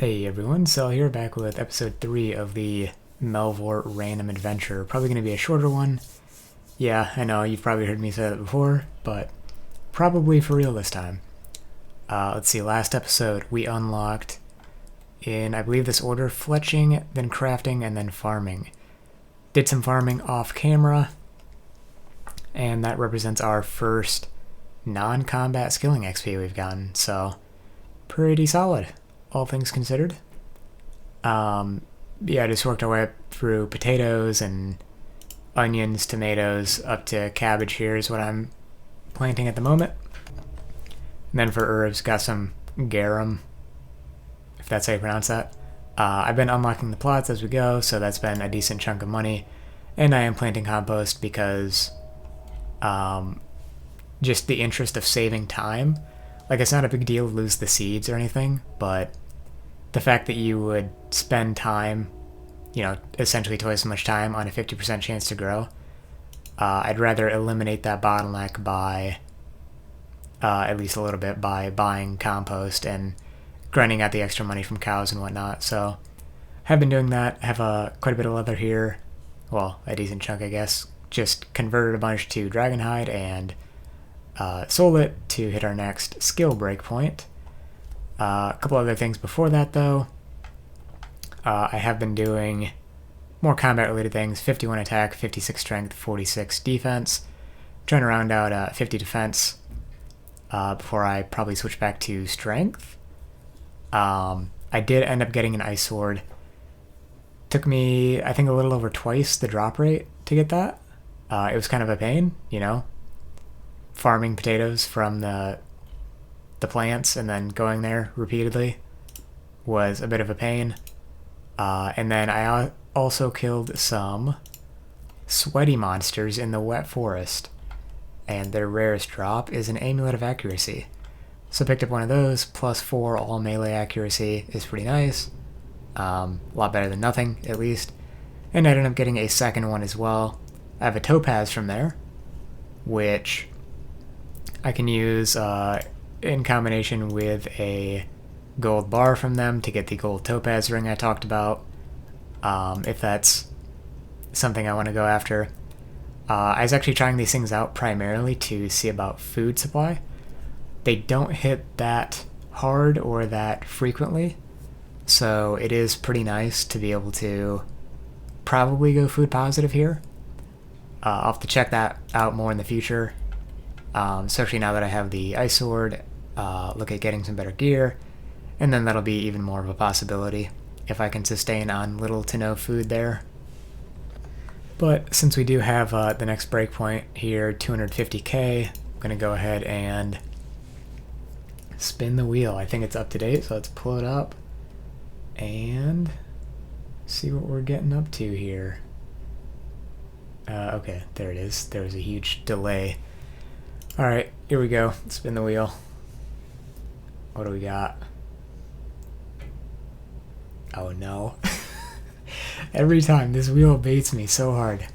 Hey everyone, so here back with episode 3 of the Melvor random adventure. Probably going to be a shorter one. Yeah, I know, you've probably heard me say that before, but probably for real this time. Let's see, last episode we unlocked, in I believe this order, fletching, then crafting, and then farming. Did some farming off camera, and that represents our first non-combat skilling XP we've gotten, so pretty solid, all things considered. Yeah, I just worked our way up through potatoes and onions, tomatoes, up to cabbage here is what I'm planting at the moment. And then for herbs, got some garum, if that's how you pronounce that. I've been unlocking the plots as we go, so that's been a decent chunk of money. And I am planting compost because just the interest of saving time. Like, it's not a big deal to lose the seeds or anything, but the fact that you would spend time, essentially twice as much time on a 50% chance to grow, I'd rather eliminate that bottleneck by, at least a little bit, by buying compost and grinding out the extra money from cows and whatnot. So, have been doing that. Have quite a bit of leather here. Well, a decent chunk, I guess. Just converted a bunch to dragonhide and sold it to hit our next skill breakpoint. A couple other things before that, though. I have been doing more combat-related things. 51 attack, 56 strength, 46 defense. Trying to round out 50 defense before I probably switch back to strength. I did end up getting an ice sword. Took me, I think, a little over twice the drop rate to get that. It was kind of a pain, farming potatoes from the plants and then going there repeatedly was a bit of a pain. And then I also killed some sweaty monsters in the wet forest, and their rarest drop is an amulet of accuracy. So I picked up one of those. +4 all melee accuracy is pretty nice. A lot better than nothing, at least. And I ended up getting a second one as well. I have a topaz from there, which I can use in combination with a gold bar from them to get the gold topaz ring I talked about, if that's something I want to go after. I was actually trying these things out primarily to see about food supply. They don't hit that hard or that frequently, so it is pretty nice to be able to probably go food positive here. I'll have to check that out more in the future, especially now that I have the ice sword. Look at getting some better gear, and then that'll be even more of a possibility if I can sustain on little to no food there. But since we do have the next breakpoint here, 250k, I'm going to go ahead and spin the wheel. I think it's up to date, so let's pull it up and see what we're getting up to here. Okay, there it is. There was a huge delay. Alright, here we go. Spin the wheel. What do we got? Oh no. Every time, this wheel baits me so hard.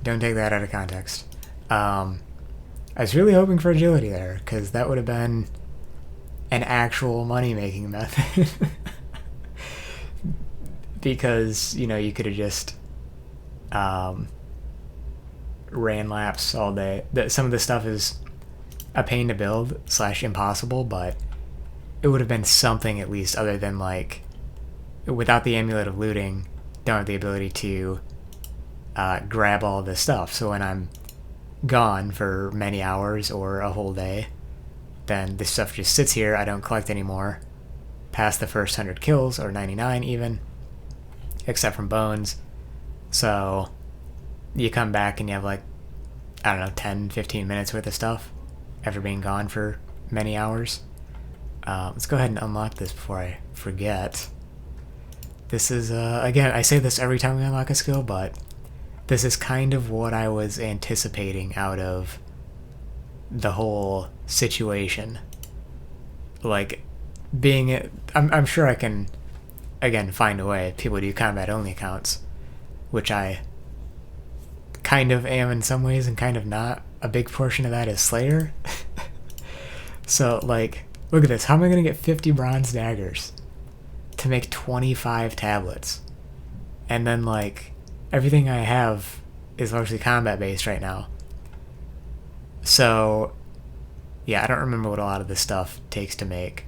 Don't take that out of context. I was really hoping for agility there, because that would have been an actual money-making method. Because, you could have just ran laps all day. Some of the stuff is a pain to build / impossible, but it would have been something at least other than, like, without the amulet of looting, don't have the ability to grab all this stuff. So when I'm gone for many hours or a whole day, then this stuff just sits here. I don't collect anymore past the first 100 kills, or 99 even, except from bones. So you come back and you have, like, I don't know, 10-15 minutes worth of stuff after being gone for many hours. Let's go ahead and unlock this before I forget. This is, again, I say this every time we unlock a skill, but this is kind of what I was anticipating out of the whole situation. Like, I'm sure I can, again, find a way. People do combat-only accounts, which I kind of am in some ways and kind of not. A big portion of that is Slayer. So, like, look at this. How am I going to get 50 bronze daggers? to make 25 tablets. And then, like, everything I have is largely combat-based right now. So, yeah, I don't remember what a lot of this stuff takes to make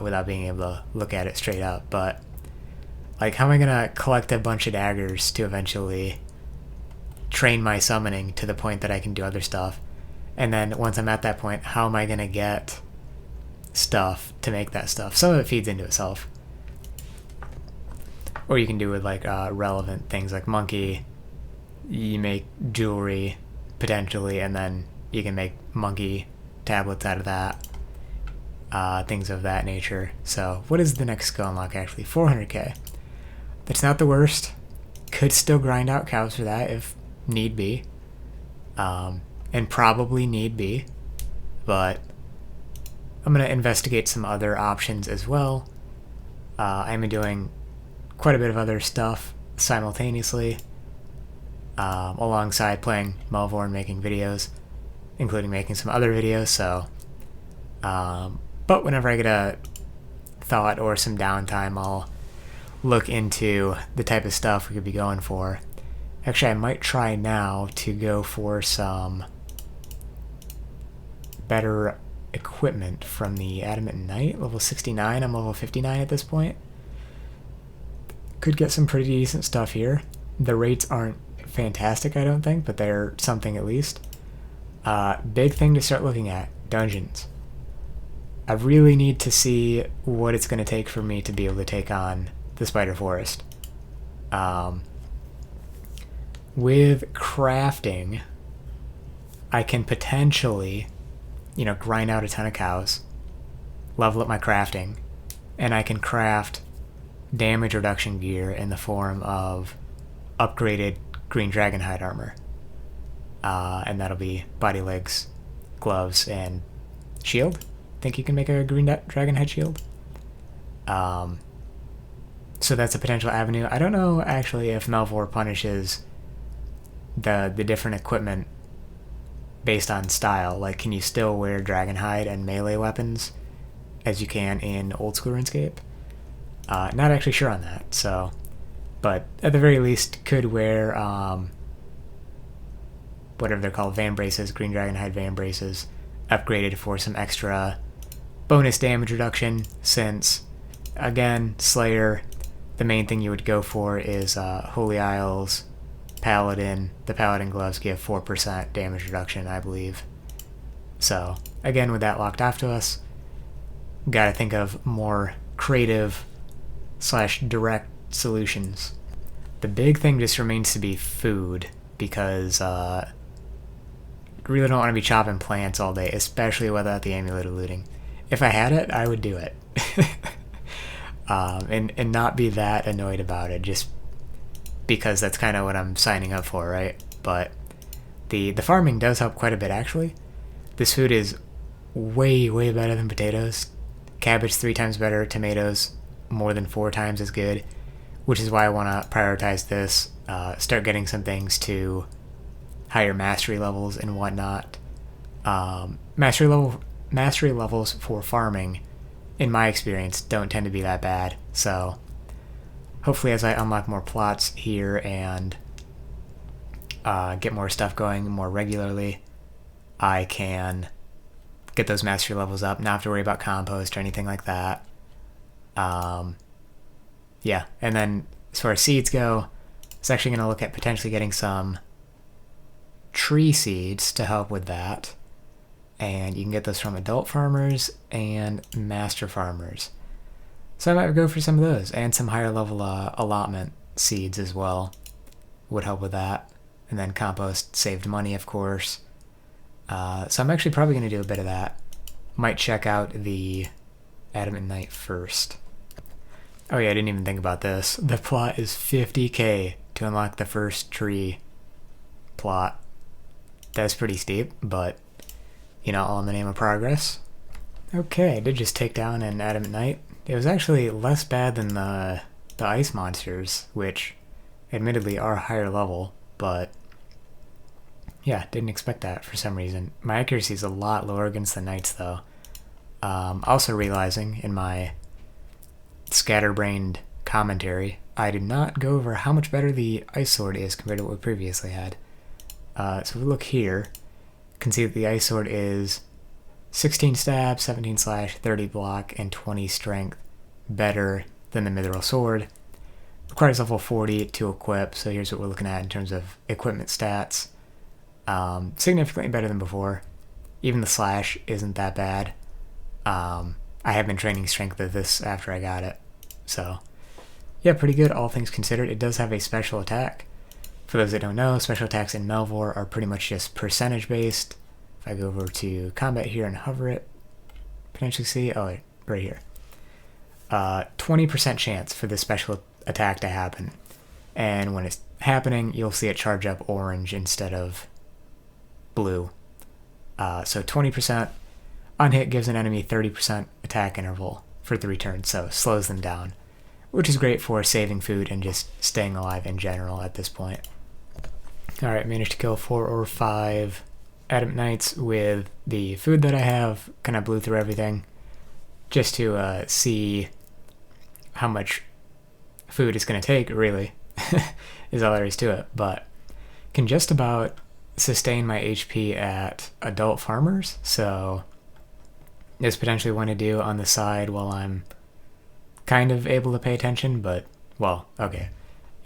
without being able to look at it straight up. But, like, how am I going to collect a bunch of daggers to eventually train my summoning to the point that I can do other stuff? And then once I'm at that point, how am I going to get stuff to make that stuff? Some of it feeds into itself. Or you can do with, like, relevant things like monkey. You make jewelry, potentially, and then you can make monkey tablets out of that. Things of that nature. So, what is the next skill unlock, actually? 400k. That's not the worst. Could still grind out cows for that if need be. And probably need be. But I'm going to investigate some other options as well. I'm doing quite a bit of other stuff simultaneously, alongside playing Melvor and making videos, including making some other videos. So, but whenever I get a thought or some downtime, I'll look into the type of stuff we could be going for. Actually, I might try now to go for some better equipment from the Adamant Knight, level 69. I'm level 59 at this point. Could get some pretty decent stuff here. The rates aren't fantastic, I don't think, but they're something at least. Big thing to start looking at, dungeons. I really need to see what it's going to take for me to be able to take on the Spider Forest. With crafting, I can potentially, grind out a ton of cows, level up my crafting, and I can craft damage reduction gear in the form of upgraded green dragon hide armor. And that'll be body, legs, gloves, and shield. Think you can make a green dragon head shield. So that's a potential avenue. I don't know actually if Melvor punishes the different equipment based on style. Like, can you still wear dragon hide and melee weapons as you can in old school RuneScape? Not actually sure on that. So, but at the very least, could wear whatever they're called, van braces, green dragon hide van braces, upgraded for some extra bonus damage reduction, since, again, Slayer, the main thing you would go for is Holy Isles, Paladin. The Paladin gloves give 4% damage reduction, I believe. So, again, with that locked off to us, gotta think of more creative / direct solutions. The big thing just remains to be food, because really don't want to be chopping plants all day, especially without the amulet of looting. If I had it, I would do it. And not be that annoyed about it, just because that's kind of what I'm signing up for, right? But the farming does help quite a bit, actually. This food is way, way better than potatoes. Cabbage 3 times better, tomatoes more than 4 times as good, which is why I want to prioritize this, start getting some things to higher mastery levels and whatnot. Mastery levels for farming, in my experience, don't tend to be that bad. So hopefully as I unlock more plots here and get more stuff going more regularly, I can get those mastery levels up, not have to worry about compost or anything like that. Yeah, and then as far as seeds go, I was actually going to look at potentially getting some tree seeds to help with that. And you can get those from adult farmers and master farmers. So I might go for some of those, and some higher level allotment seeds as well would help with that. And then compost saved money, of course. So I'm actually probably going to do a bit of that. Might check out the Adamant Knight first. Oh yeah, I didn't even think about this. The plot is 50k to unlock the first tree plot. That's pretty steep, but all in the name of progress. Okay, I did just take down an Adamant Knight. It was actually less bad than the ice monsters, which admittedly are higher level, but yeah, didn't expect that for some reason. My accuracy is a lot lower against the knights, though. Also realizing in my scatterbrained commentary, I did not go over how much better the Ice Sword is compared to what we previously had. So if we look here, you can see that the Ice Sword is 16 stab, 17 slash, 30 block, and 20 strength better than the Mithril Sword. Requires level 40 to equip, so here's what we're looking at in terms of equipment stats. Significantly better than before. Even the slash isn't that bad. I have been training strength of this after I got it, so yeah, pretty good all things considered. It does have a special attack. For those that don't know, special attacks in Melvor are pretty much just percentage based. If I go over to combat here and hover it, potentially see, oh, right here. 20% chance for this special attack to happen. And when it's happening, you'll see it charge up orange instead of blue. So 20% on hit gives an enemy 30% attack interval for 3 turns, so slows them down, which is great for saving food and just staying alive in general at this point. Alright, managed to kill 4 or 5 Adamant Knights with the food that I have. Kind of blew through everything just to see how much food it's going to take, really, is all there is to it. But can just about sustain my HP at adult farmers, so there's potentially one to do on the side while I'm kind of able to pay attention, but, well, okay,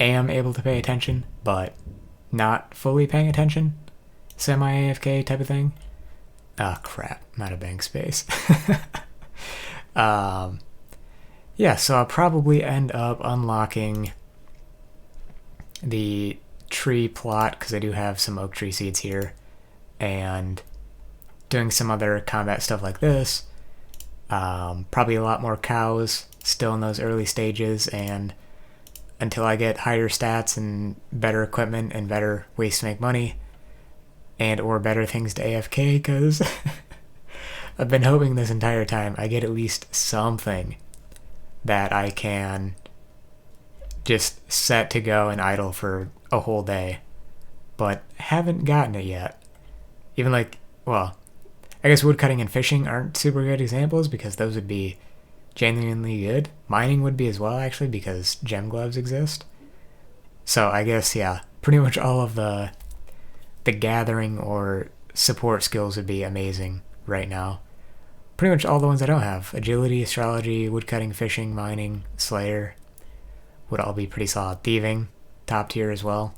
am able to pay attention, but not fully paying attention, semi-AFK type of thing. Ah, crap, I'm out of bank space. Yeah, so I'll probably end up unlocking the tree plot, because I do have some oak tree seeds here, and doing some other combat stuff like this. Probably a lot more cows still in those early stages, and until I get higher stats and better equipment and better ways to make money, and or better things to AFK, because I've been hoping this entire time I get at least something that I can just set to go and idle for a whole day, but haven't gotten it yet. Even like, well, I guess woodcutting and fishing aren't super good examples because those would be genuinely good. Mining would be as well, actually, because gem gloves exist. So I guess, yeah, pretty much all of the gathering or support skills would be amazing right now. Pretty much all the ones I don't have. Agility, astrology, woodcutting, fishing, mining, slayer would all be pretty solid. Thieving, top tier as well.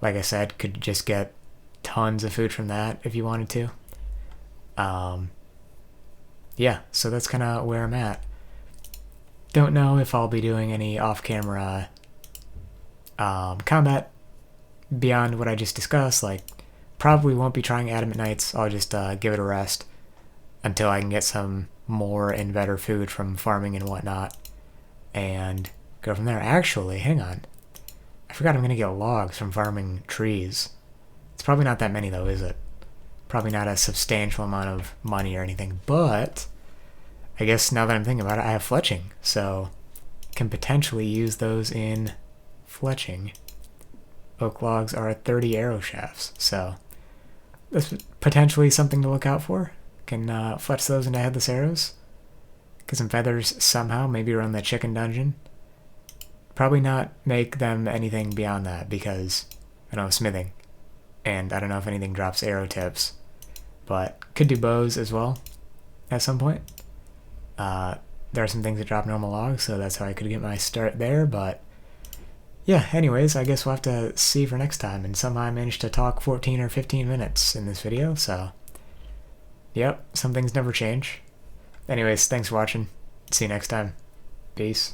Like I said, could just get tons of food from that if you wanted to. Yeah, so that's kind of where I'm at. Don't know if I'll be doing any off-camera combat beyond what I just discussed. Like, probably won't be trying Adamant Knights. I'll just give it a rest until I can get some more and better food from farming and whatnot, and go from there. Actually, hang on. I forgot I'm going to get logs from farming trees. It's probably not that many, though, is it? Probably not a substantial amount of money or anything, but I guess now that I'm thinking about it, I have fletching, so can potentially use those in fletching. Oak logs are 30 arrow shafts, so that's potentially something to look out for. Can fletch those into headless arrows. Get some feathers somehow, maybe around the chicken dungeon. Probably not make them anything beyond that because I don't have smithing, and I don't know if anything drops arrow tips, but could do bows as well at some point. There are some things that drop normal logs, so that's how I could get my start there, but yeah, anyways, I guess we'll have to see for next time, and somehow I managed to talk 14 or 15 minutes in this video, so yep, some things never change. Anyways, thanks for watching. See you next time. Peace.